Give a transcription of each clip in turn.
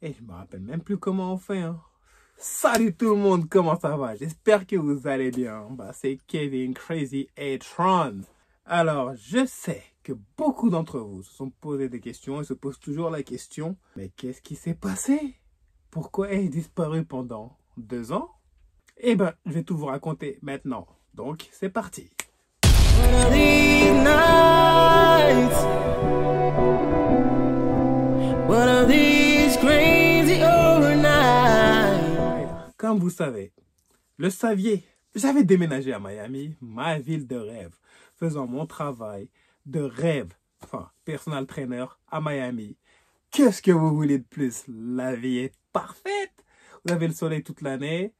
Et je me rappelle même plus comment on fait, hein. Salut tout le monde, comment ça va? J'espère que vous allez bien. C'est Kevin Crazy et Tron. Alors, je sais que beaucoup d'entre vous se sont posé des questions et se posent toujours la question, mais qu'est-ce qui s'est passé? Pourquoi ai-je disparu pendant 2 ans? Eh ben, je vais tout vous raconter maintenant. Donc, c'est parti. Comme vous savez, le saviez, j'avais déménagé à Miami, ma ville de rêve, faisant mon travail de rêve, personal trainer à Miami. Qu'est-ce que vous voulez de plus? La vie est parfaite. Vous avez le soleil toute l'année.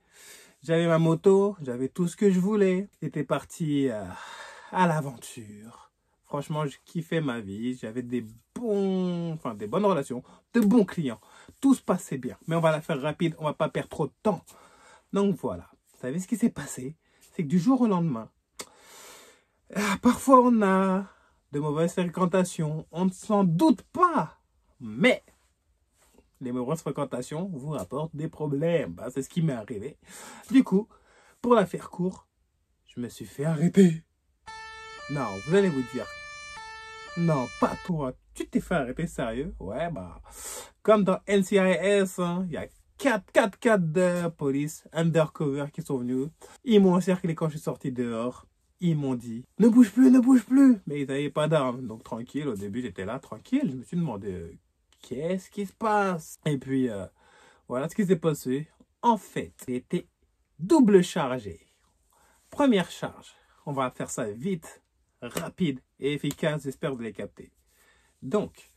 J'avais ma moto, j'avais tout ce que je voulais. J'étais parti à l'aventure. Franchement, je kiffais ma vie. J'avais des bonnes relations, de bons clients. Tout se passait bien. Mais on va la faire rapide, on va pas perdre trop de temps. Donc voilà. Vous savez ce qui s'est passé? C'est que du jour au lendemain, parfois on a de mauvaises fréquentations. On ne s'en doute pas. Mais les mauvaises fréquentations vous rapportent des problèmes. C'est ce qui m'est arrivé. Du coup, pour la faire court, je me suis fait arrêter. Non, vous allez vous dire, non, pas toi. Tu t'es fait arrêter, sérieux? Ouais, comme dans NCIS, il y a 4 de police undercover qui sont venus. Ils m'ont encerclé quand je suis sorti dehors. Ils m'ont dit, ne bouge plus, ne bouge plus. Mais ils n'avaient pas d'armes. Donc tranquille, au début j'étais là, tranquille. Je me suis demandé, qu'est-ce qui se passe? Et puis, voilà ce qui s'est passé. En fait, j'ai été double chargé. Première charge, on va faire ça vite, rapide et efficace. J'espère que vous allez capter. Donc,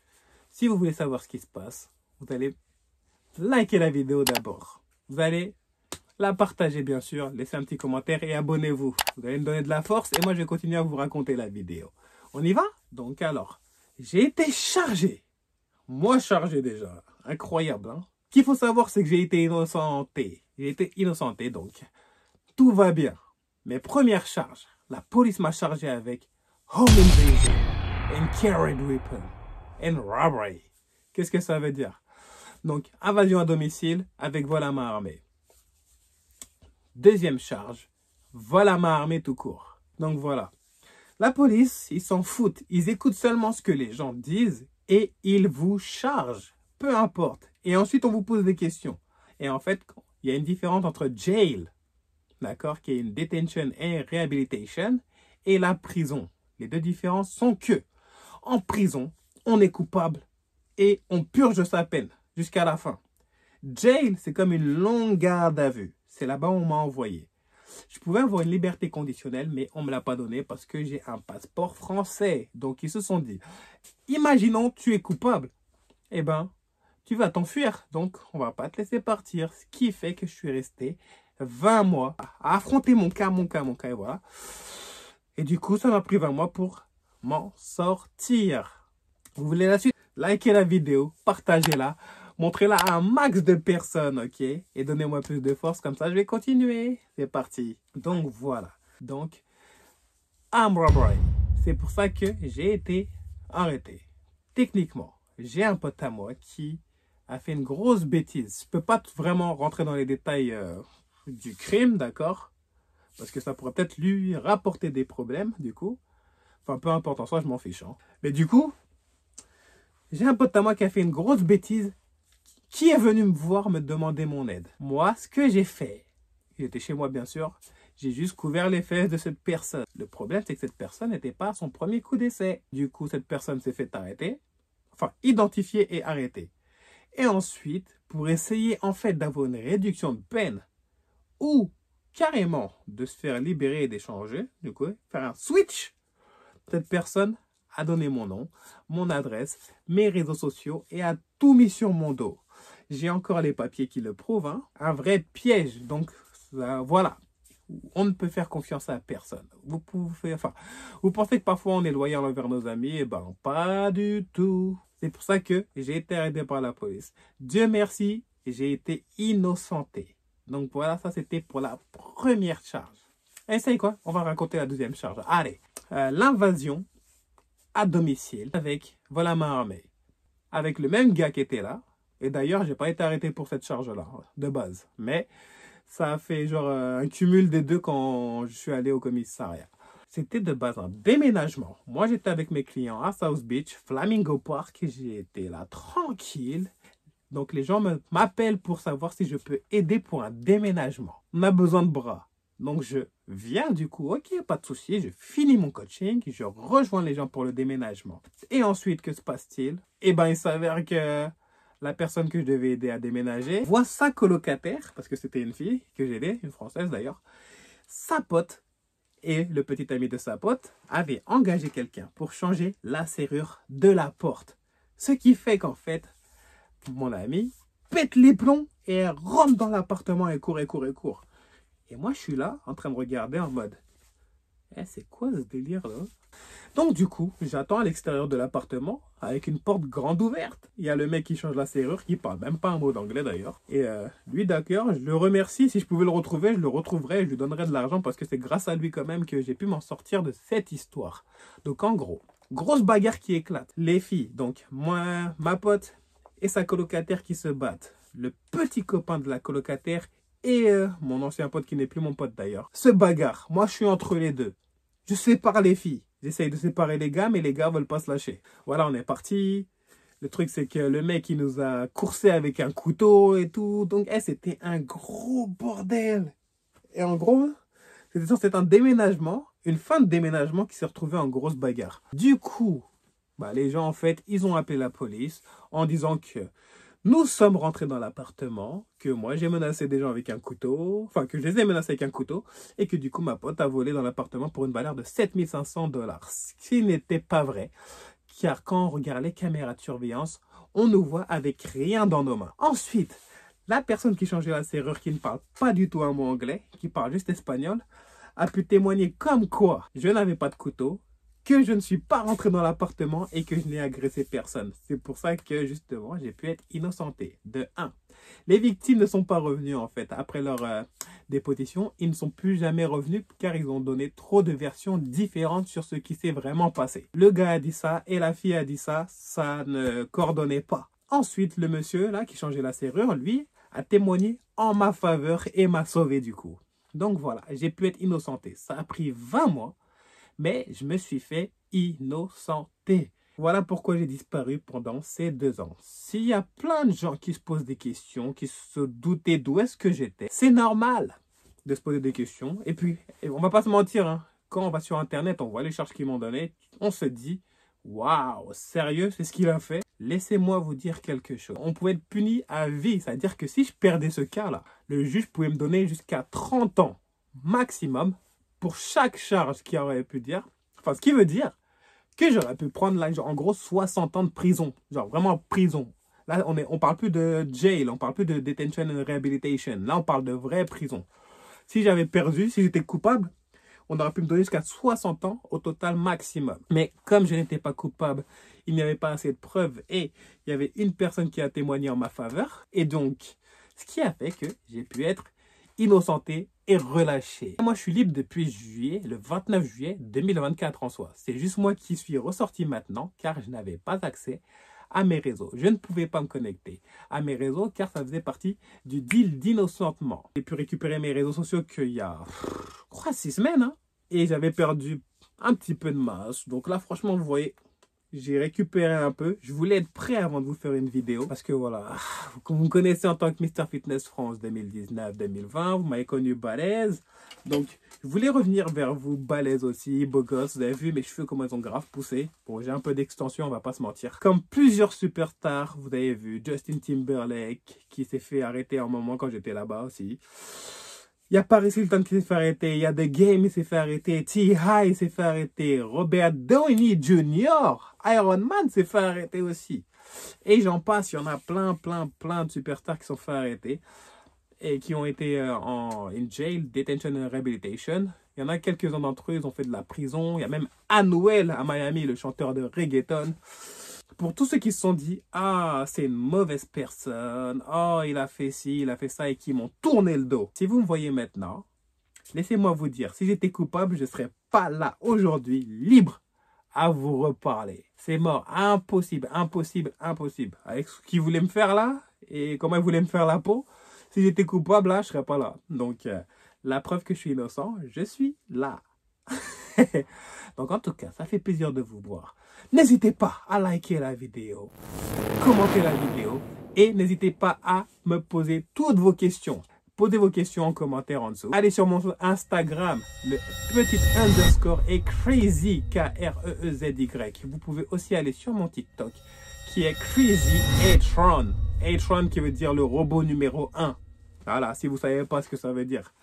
si vous voulez savoir ce qui se passe, vous allez liker la vidéo d'abord. Vous allez la partager, bien sûr, laisser un petit commentaire et abonnez-vous. Vous allez me donner de la force et moi, je vais continuer à vous raconter la vidéo. On y va? Donc, alors, j'ai été chargé. Moi chargé déjà. Incroyable, hein? Ce qu'il faut savoir, c'est que j'ai été innocenté. J'ai été innocenté, donc tout va bien. Mes premières charges, la police m'a chargé avec home invasion and carried weapon and robbery. Qu'est-ce que ça veut dire? Donc, invasion à domicile avec vol à main armée. Deuxième charge, vol à main armée tout court. Donc voilà. La police, ils s'en foutent. Ils écoutent seulement ce que les gens disent et ils vous chargent. Peu importe. Et ensuite, on vous pose des questions. Et en fait, il y a une différence entre jail, d'accord, qui est une detention and rehabilitation, et la prison. Les deux différences sont que, en prison, on est coupable et on purge sa peine jusqu'à la fin. Jail, c'est comme une longue garde à vue. C'est là-bas où on m'a envoyé. Je pouvais avoir une liberté conditionnelle, mais on ne me l'a pas donné parce que j'ai un passeport français. Donc, ils se sont dit, imaginons tu es coupable. Eh ben, tu vas t'enfuir. Donc, on ne va pas te laisser partir. Ce qui fait que je suis resté 20 mois à affronter mon cas, et voilà. Et du coup, ça m'a pris 20 mois pour m'en sortir. Vous voulez la suite? Likez la vidéo, partagez-la. Montrez-la à un max de personnes, ok? Et donnez-moi plus de force, comme ça je vais continuer. C'est parti. Donc voilà. Donc, armed robbery. C'est pour ça que j'ai été arrêté. Techniquement, j'ai un pote à moi qui a fait une grosse bêtise. Je ne peux pas vraiment rentrer dans les détails du crime, d'accord? Parce que ça pourrait peut-être lui rapporter des problèmes, du coup. Enfin, peu importe, en soi, je m'en fiche. Hein. Mais du coup, j'ai un pote à moi qui a fait une grosse bêtise. Qui est venu me voir me demander mon aide? Moi, ce que j'ai fait, j'étais chez moi bien sûr, j'ai juste couvert les fesses de cette personne. Le problème, c'est que cette personne n'était pas à son premier coup d'essai. Du coup, cette personne s'est fait arrêter, enfin identifier et arrêter. Et ensuite, pour essayer en fait d'avoir une réduction de peine ou carrément de se faire libérer et d'échanger, du coup, faire un switch, cette personne a donné mon nom, mon adresse, mes réseaux sociaux et a tout mis sur mon dos. J'ai encore les papiers qui le prouvent, hein. Un vrai piège. Donc, voilà. On ne peut faire confiance à personne. Vous pensez que parfois on est loyal envers nos amis? Eh ben, pas du tout. C'est pour ça que j'ai été arrêté par la police. Dieu merci, j'ai été innocenté. Donc voilà, ça c'était pour la première charge. Et c'est quoi? On va raconter la deuxième charge. Allez, l'invasion à domicile avec vol à main armée. Avec le même gars qui était là, Et d'ailleurs, j'ai pas été arrêté pour cette charge-là, de base. Mais ça a fait genre un cumul des deux quand je suis allé au commissariat. C'était de base un déménagement. Moi, j'étais avec mes clients à South Beach, Flamingo Park, et j'ai été là tranquille. Donc, les gens m'appellent pour savoir si je peux aider pour un déménagement. On a besoin de bras. Donc, je viens du coup, ok, pas de souci, je finis mon coaching, je rejoins les gens pour le déménagement. Et ensuite, que se passe-t-il? Eh bien, il s'avère que la personne que je devais aider à déménager voit sa colocataire, parce que c'était une fille que j'ai aidée, une Française d'ailleurs, sa pote et le petit ami de sa pote avaient engagé quelqu'un pour changer la serrure de la porte. Ce qui fait qu'en fait, mon ami pète les plombs et elle rentre dans l'appartement et court, et court, et court. Et moi, je suis là, en train de regarder en mode, c'est quoi ce délire-là? Donc, du coup, j'attends à l'extérieur de l'appartement avec une porte grande ouverte. Il y a le mec qui change la serrure, qui parle même pas un mot d'anglais d'ailleurs. Et lui, d'accord, je le remercie. Si je pouvais le retrouver, je le retrouverais et je lui donnerais de l'argent parce que c'est grâce à lui quand même que j'ai pu m'en sortir de cette histoire. Donc, en gros, grosse bagarre qui éclate. Les filles, donc moi, ma pote et sa colocataire qui se battent. Le petit copain de la colocataire et mon ancien pote qui n'est plus mon pote d'ailleurs se bagarrent. Moi, je suis entre les deux. Je sépare les filles. J'essaye de séparer les gars, mais les gars veulent pas se lâcher. Voilà, on est parti. Le truc, c'est que le mec, il nous a coursé avec un couteau et tout. Donc, c'était un gros bordel. Et en gros, c'était un déménagement, une fin de déménagement qui s'est retrouvée en grosse bagarre. Du coup, les gens, en fait, ils ont appelé la police en disant que nous sommes rentrés dans l'appartement, que moi j'ai menacé des gens avec un couteau, enfin que je les ai menacés avec un couteau, et que du coup ma pote a volé dans l'appartement pour une valeur de 7500 $. Ce qui n'était pas vrai, car quand on regarde les caméras de surveillance, on nous voit avec rien dans nos mains. Ensuite, la personne qui changeait la serrure, qui ne parle pas du tout un mot anglais, qui parle juste espagnol, a pu témoigner comme quoi je n'avais pas de couteau, que je ne suis pas rentré dans l'appartement et que je n'ai agressé personne. C'est pour ça que, justement, j'ai pu être innocenté. De 1. Les victimes ne sont pas revenues, en fait. Après leur déposition, ils ne sont plus jamais revenus car ils ont donné trop de versions différentes sur ce qui s'est vraiment passé. Le gars a dit ça et la fille a dit ça. Ça ne coordonnait pas. Ensuite, le monsieur, là, qui changeait la serrure, lui, a témoigné en ma faveur et m'a sauvé du coup. Donc voilà, j'ai pu être innocenté. Ça a pris 20 mois. Mais je me suis fait innocenter. Voilà pourquoi j'ai disparu pendant ces 2 ans. S'il y a plein de gens qui se posent des questions, qui se doutaient d'où est-ce que j'étais, c'est normal de se poser des questions. Et puis, on va pas se mentir, hein, quand on va sur Internet, on voit les charges qu'ils m'ont données, on se dit, waouh, sérieux, c'est ce qu'il a fait? Laissez-moi vous dire quelque chose. On pouvait être puni à vie, c'est-à-dire que si je perdais ce cas-là, le juge pouvait me donner jusqu'à 30 ans maximum pour chaque charge qu'il aurait pu dire. Enfin, ce qui veut dire que j'aurais pu prendre là, genre, en gros 60 ans de prison. Genre vraiment prison. Là, on parle plus de jail, on parle plus de detention and rehabilitation. Là, on parle de vraie prison. Si j'avais perdu, si j'étais coupable, on aurait pu me donner jusqu'à 60 ans au total maximum. Mais comme je n'étais pas coupable, il n'y avait pas assez de preuves et il y avait une personne qui a témoigné en ma faveur. Et donc, ce qui a fait que j'ai pu être innocenté et relâché. Moi, je suis libre depuis juillet, le 29 juillet 2024 en soi. C'est juste moi qui suis ressorti maintenant car je n'avais pas accès à mes réseaux. Je ne pouvais pas me connecter à mes réseaux car ça faisait partie du deal d'innocentement. J'ai pu récupérer mes réseaux sociaux qu'il y a, je crois, 6 semaines. Hein, et j'avais perdu un petit peu de masse. Donc là, franchement, vous voyez, j'ai récupéré un peu. Je voulais être prêt avant de vous faire une vidéo. Parce que voilà, vous me connaissez en tant que Mr Fitness France 2019-2020. Vous m'avez connu balèze. Donc, je voulais revenir vers vous balèze aussi, beau gosse. Vous avez vu mes cheveux comment ils ont grave poussé. Bon, j'ai un peu d'extension, on va pas se mentir. Comme plusieurs superstars, vous avez vu Justin Timberlake qui s'est fait arrêter un moment quand j'étais là-bas aussi. Il y a Paris Hilton qui s'est fait arrêter, il y a The Game qui s'est fait arrêter, T.I. s'est fait arrêter, Robert Downey Jr., Iron Man s'est fait arrêter aussi. Et j'en passe, il y en a plein de superstars qui sont fait arrêter et qui ont été en jail, detention and rehabilitation. Il y en a quelques-uns d'entre eux, ils ont fait de la prison. Il y a même Anuel à Miami, le chanteur de reggaeton. Pour tous ceux qui se sont dit, ah, c'est une mauvaise personne, oh, il a fait ci, il a fait ça, et qui m'ont tourné le dos. Si vous me voyez maintenant, laissez-moi vous dire, si j'étais coupable, je ne serais pas là aujourd'hui, libre, à vous reparler. C'est mort. Impossible, impossible, impossible. Avec ce qu'il voulait me faire là, et comment il voulait me faire la peau, si j'étais coupable, là, je serais pas là. Donc, la preuve que je suis innocent, je suis là. Donc, en tout cas, ça fait plaisir de vous voir. N'hésitez pas à liker la vidéo, commenter la vidéo et n'hésitez pas à me poser toutes vos questions. Posez vos questions en commentaire en dessous. Allez sur mon Instagram, le petit underscore est crazy, K-R-E-E-Z-Y. Vous pouvez aussi aller sur mon TikTok qui est crazy Atron. Atron qui veut dire le robot numéro 1. Voilà, si vous ne savez pas ce que ça veut dire.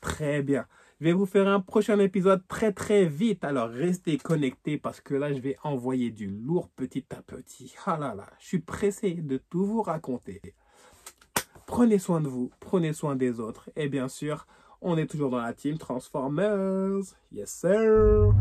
Très bien. Je vais vous faire un prochain épisode très vite. Alors restez connectés parce que là je vais envoyer du lourd petit à petit. Ah là là, je suis pressé de tout vous raconter. Prenez soin de vous, prenez soin des autres. Et bien sûr, on est toujours dans la team Transformers. Yes sir.